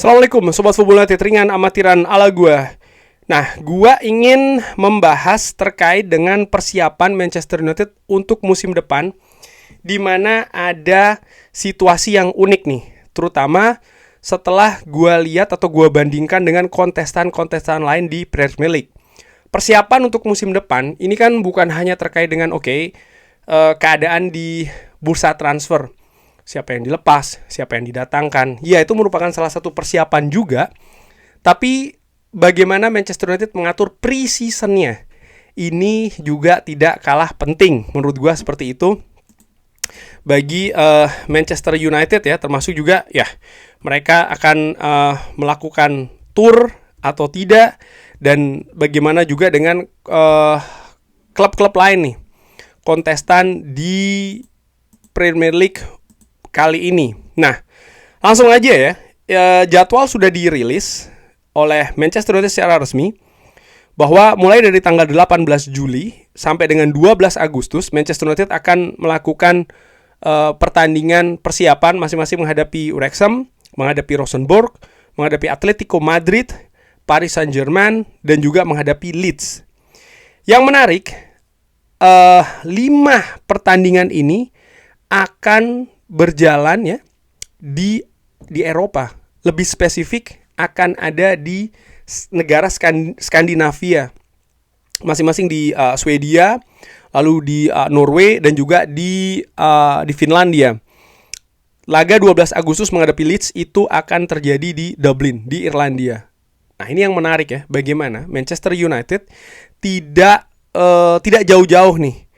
Assalamualaikum Sobat Fobula Tetringan Amatiran ala gua. Nah, gua ingin membahas terkait dengan persiapan Manchester United untuk musim depan, di mana ada situasi yang unik nih, terutama setelah gua lihat atau gua bandingkan dengan kontestan-kontestan lain di Premier League. Persiapan untuk musim depan ini kan bukan hanya terkait dengan keadaan di bursa transfer, siapa yang dilepas, siapa yang didatangkan. Ya, itu merupakan salah satu persiapan juga. Tapi bagaimana Manchester United mengatur pre-season-nya, ini juga tidak kalah penting menurut gua seperti itu. Bagi Manchester United ya, termasuk juga ya mereka akan melakukan tour atau tidak, dan bagaimana juga dengan klub-klub lain nih, kontestan di Premier League kali ini. Nah, langsung aja ya, jadwal sudah dirilis oleh Manchester United secara resmi bahwa mulai dari tanggal 18 Juli sampai dengan 12 Agustus Manchester United akan melakukan pertandingan persiapan masing-masing menghadapi Wrexham, menghadapi Rosenborg, menghadapi Atletico Madrid, Paris Saint-Germain, dan juga menghadapi Leeds. Yang menarik, 5 pertandingan ini akan berjalan ya di Eropa. Lebih spesifik akan ada di negara Skandinavia, masing-masing di Swedia, lalu di Norway, dan juga di Finlandia. Laga 12 Agustus menghadapi Leeds itu akan terjadi di Dublin, di Irlandia. Nah, ini yang menarik ya, bagaimana Manchester United tidak jauh-jauh nih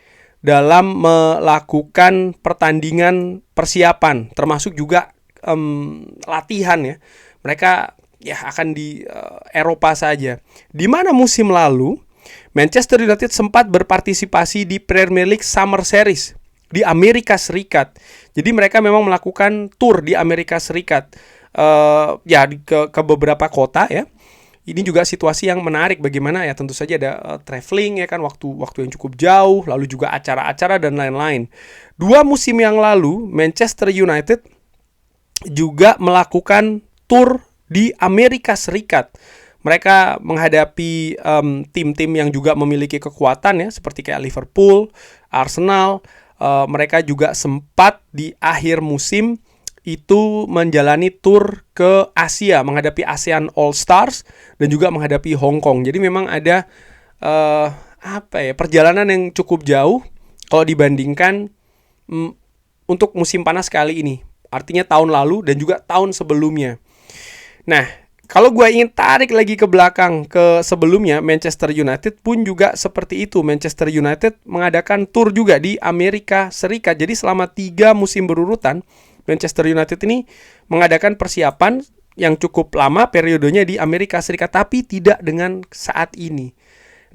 dalam melakukan pertandingan persiapan, termasuk juga latihan ya. Mereka ya akan di Eropa saja. Di mana musim lalu Manchester United sempat berpartisipasi di Premier League Summer Series di Amerika Serikat. Jadi mereka memang melakukan tour di Amerika Serikat, ke beberapa kota ya. Ini juga situasi yang menarik, bagaimana ya, tentu saja ada traveling ya kan, waktu yang cukup jauh, lalu juga acara-acara dan lain-lain. 2 musim yang lalu Manchester United juga melakukan tour di Amerika Serikat. Mereka menghadapi tim-tim yang juga memiliki kekuatan ya, seperti kayak Liverpool, Arsenal. Mereka juga sempat di akhir musim itu menjalani tour ke Asia, menghadapi ASEAN All Stars dan juga menghadapi Hong Kong. Jadi memang ada perjalanan yang cukup jauh kalau dibandingkan untuk musim panas kali ini. Artinya tahun lalu dan juga tahun sebelumnya. Nah, kalau gue ingin tarik lagi ke belakang ke sebelumnya, Manchester United pun juga seperti itu. Manchester United mengadakan tour juga di Amerika Serikat. Jadi selama 3 musim berurutan Manchester United ini mengadakan persiapan yang cukup lama periodenya di Amerika Serikat, tapi tidak dengan saat ini.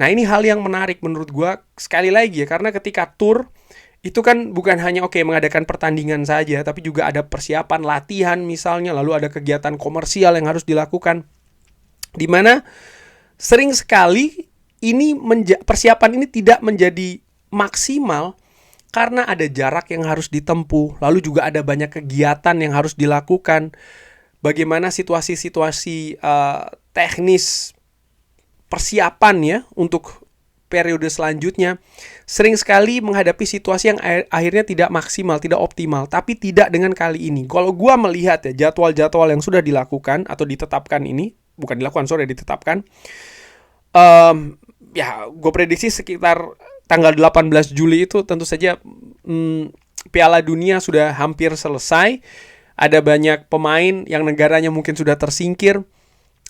Nah, ini hal yang menarik menurut gue sekali lagi ya, karena ketika tour itu kan bukan hanya mengadakan pertandingan saja, tapi juga ada persiapan latihan misalnya, lalu ada kegiatan komersial yang harus dilakukan, di mana sering sekali ini persiapan ini tidak menjadi maksimal karena ada jarak yang harus ditempuh, lalu juga ada banyak kegiatan yang harus dilakukan. Bagaimana situasi-situasi teknis persiapan ya untuk periode selanjutnya sering sekali menghadapi situasi yang akhirnya tidak maksimal, tidak optimal. Tapi tidak dengan kali ini. Kalau gua melihat ya jadwal-jadwal yang sudah dilakukan atau ditetapkan ini, ditetapkan. Gue prediksi sekitar tanggal 18 Juli itu tentu saja Piala Dunia sudah hampir selesai. Ada banyak pemain yang negaranya mungkin sudah tersingkir.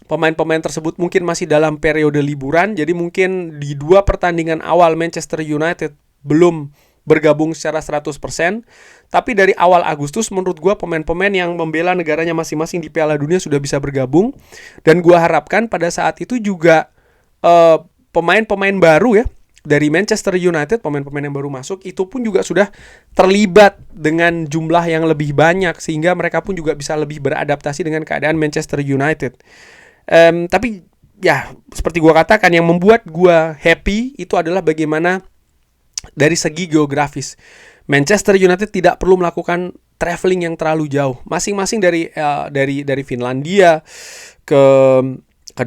Pemain-pemain tersebut mungkin masih dalam periode liburan. Jadi mungkin di 2 pertandingan awal Manchester United belum bergabung secara 100%. Tapi dari awal Agustus menurut gue pemain-pemain yang membela negaranya masing-masing di Piala Dunia sudah bisa bergabung. Dan gue harapkan pada saat itu juga pemain-pemain baru ya dari Manchester United, pemain-pemain yang baru masuk itu pun juga sudah terlibat dengan jumlah yang lebih banyak, sehingga mereka pun juga bisa lebih beradaptasi dengan keadaan Manchester United. Tapi ya seperti gue katakan, yang membuat gue happy itu adalah bagaimana dari segi geografis Manchester United tidak perlu melakukan traveling yang terlalu jauh. Masing-masing dari Finlandia ke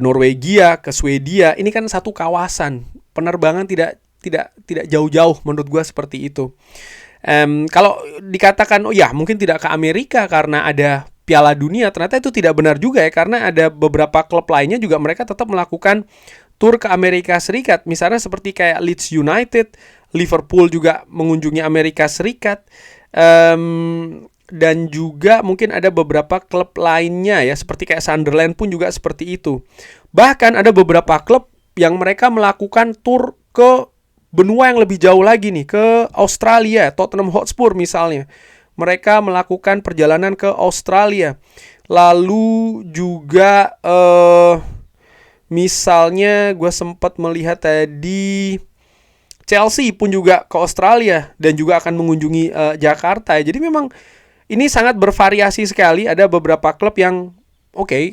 Norwegia, ke Swedia, ini kan satu kawasan. Penerbangan tidak jauh-jauh menurut gue seperti itu. Kalau dikatakan mungkin tidak ke Amerika karena ada Piala Dunia, ternyata itu tidak benar juga ya, karena ada beberapa klub lainnya juga mereka tetap melakukan tur ke Amerika Serikat. Misalnya seperti kayak Leeds United, Liverpool juga mengunjungi Amerika Serikat, dan juga mungkin ada beberapa klub lainnya ya, seperti kayak Sunderland pun juga seperti itu. Bahkan ada beberapa klub yang mereka melakukan tur ke benua yang lebih jauh lagi nih, ke Australia. Tottenham Hotspur misalnya, mereka melakukan perjalanan ke Australia. Lalu juga misalnya gue sempat melihat tadi Chelsea pun juga ke Australia dan juga akan mengunjungi Jakarta. Jadi memang ini sangat bervariasi sekali. Ada beberapa klub yang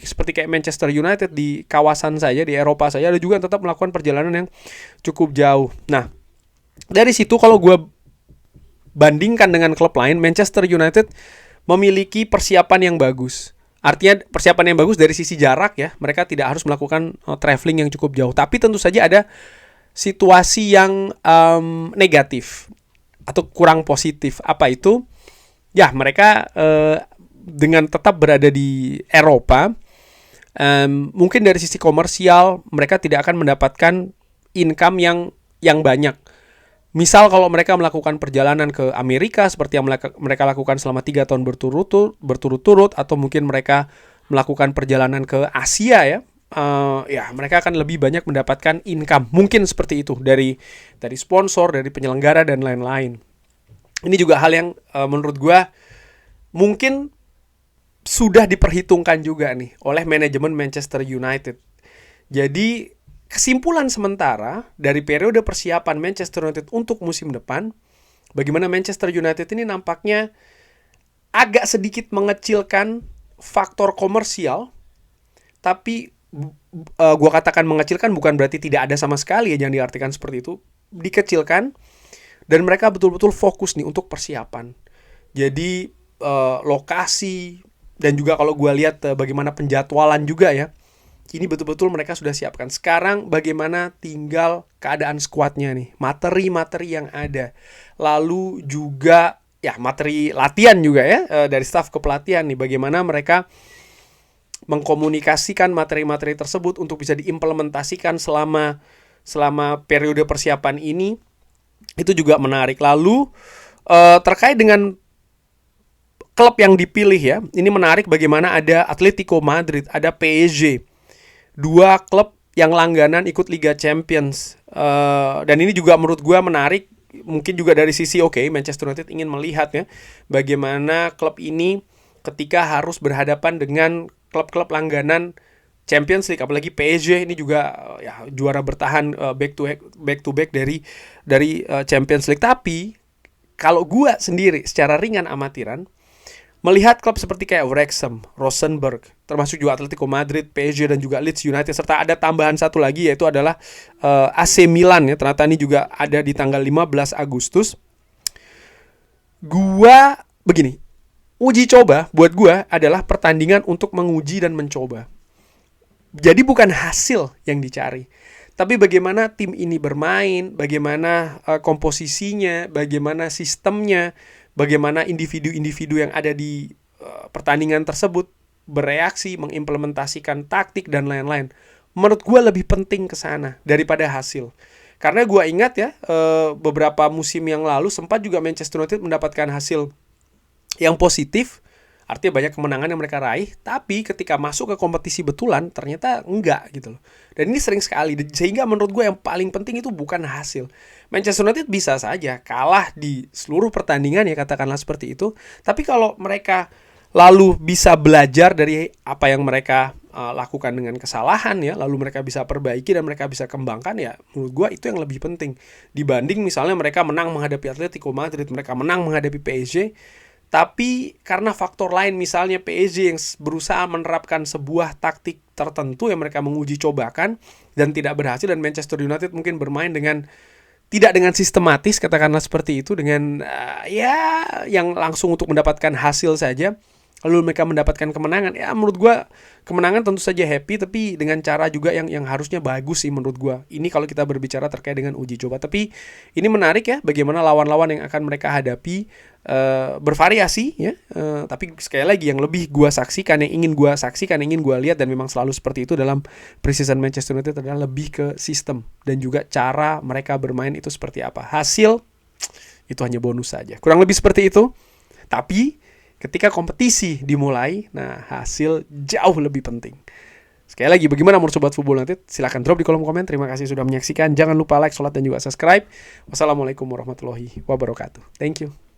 seperti kayak Manchester United di kawasan saja, di Eropa saja, ada juga yang tetap melakukan perjalanan yang cukup jauh. Nah, dari situ kalau gue bandingkan dengan klub lain, Manchester United memiliki persiapan yang bagus. Artinya persiapan yang bagus dari sisi jarak ya. Mereka tidak harus melakukan traveling yang cukup jauh. Tapi tentu saja ada situasi yang negatif atau kurang positif. Apa itu? Ya, mereka dengan tetap berada di Eropa, mungkin dari sisi komersial mereka tidak akan mendapatkan income yang banyak. Misal kalau mereka melakukan perjalanan ke Amerika seperti yang mereka lakukan selama 3 tahun berturut-turut, atau mungkin mereka melakukan perjalanan ke Asia ya, mereka akan lebih banyak mendapatkan income. Mungkin seperti itu dari sponsor, dari penyelenggara dan lain-lain. Ini juga hal yang menurut gue mungkin sudah diperhitungkan juga nih oleh manajemen Manchester United. Jadi kesimpulan sementara dari periode persiapan Manchester United untuk musim depan, bagaimana Manchester United ini nampaknya agak sedikit mengecilkan faktor komersial. Tapi gue katakan mengecilkan bukan berarti tidak ada sama sekali ya, jangan diartikan seperti itu. Dikecilkan, dan mereka betul-betul fokus nih untuk persiapan. Jadi lokasi, dan juga kalau gue lihat bagaimana penjadwalan juga ya, ini betul-betul mereka sudah siapkan. Sekarang bagaimana tinggal keadaan skuadnya nih, materi-materi yang ada, lalu juga ya materi latihan juga ya, dari staf kepelatihan nih, bagaimana mereka mengkomunikasikan materi-materi tersebut untuk bisa diimplementasikan selama periode persiapan ini. Itu juga menarik. Lalu terkait dengan klub yang dipilih ya, ini menarik bagaimana ada Atletico Madrid, ada PSG, 2 klub yang langganan ikut Liga Champions. Dan ini juga menurut gue menarik. Mungkin juga dari sisi Manchester United ingin melihat ya, bagaimana klub ini ketika harus berhadapan dengan klub-klub langganan Champions League, apalagi PSG ini juga juara bertahan back to back dari Champions League. Tapi kalau gue sendiri secara ringan amatiran melihat klub seperti kayak Wrexham, Rosenborg, termasuk juga Atletico Madrid, PSG dan juga Leeds United, serta ada tambahan satu lagi yaitu adalah AC Milan ya. Ternyata ini juga ada di tanggal 15 Agustus. Gua begini, uji coba buat gua adalah pertandingan untuk menguji dan mencoba. Jadi bukan hasil yang dicari, tapi bagaimana tim ini bermain, bagaimana komposisinya, bagaimana sistemnya, bagaimana individu-individu yang ada di pertandingan tersebut bereaksi, mengimplementasikan taktik dan lain-lain. Menurut gue lebih penting ke sana daripada hasil. Karena gue ingat ya, beberapa musim yang lalu sempat juga Manchester United mendapatkan hasil yang positif, artinya banyak kemenangan yang mereka raih, tapi ketika masuk ke kompetisi betulan ternyata enggak gitu loh. Dan ini sering sekali, sehingga menurut gue yang paling penting itu bukan hasil. Manchester United bisa saja kalah di seluruh pertandingan ya, katakanlah seperti itu, tapi kalau mereka lalu bisa belajar dari apa yang mereka lakukan dengan kesalahan ya, lalu mereka bisa perbaiki dan mereka bisa kembangkan ya, menurut gue itu yang lebih penting dibanding misalnya mereka menang menghadapi Atletico Madrid, mereka menang menghadapi PSG, tapi karena faktor lain, misalnya PSG yang berusaha menerapkan sebuah taktik tertentu yang mereka menguji cobakan dan tidak berhasil, dan Manchester United mungkin bermain dengan tidak dengan sistematis, katakanlah seperti itu, dengan ya yang langsung untuk mendapatkan hasil saja, lalu mereka mendapatkan kemenangan. Ya menurut gue kemenangan tentu saja happy, tapi dengan cara juga yang harusnya bagus sih menurut gue. Ini kalau kita berbicara terkait dengan uji coba. Tapi ini menarik ya, bagaimana lawan-lawan yang akan mereka hadapi bervariasi ya. Tapi sekali lagi yang lebih gue saksikan, yang ingin gue saksikan, yang ingin gue lihat, dan memang selalu seperti itu dalam preseason Manchester United adalah lebih ke sistem dan juga cara mereka bermain itu seperti apa. Hasil itu hanya bonus saja. Kurang lebih seperti itu. Tapi ketika kompetisi dimulai, nah hasil jauh lebih penting. Sekali lagi, bagaimana menurut Sobat Football United? Silahkan drop di kolom komen. Terima kasih sudah menyaksikan. Jangan lupa like, sholat, dan juga subscribe. Wassalamualaikum warahmatullahi wabarakatuh. Thank you.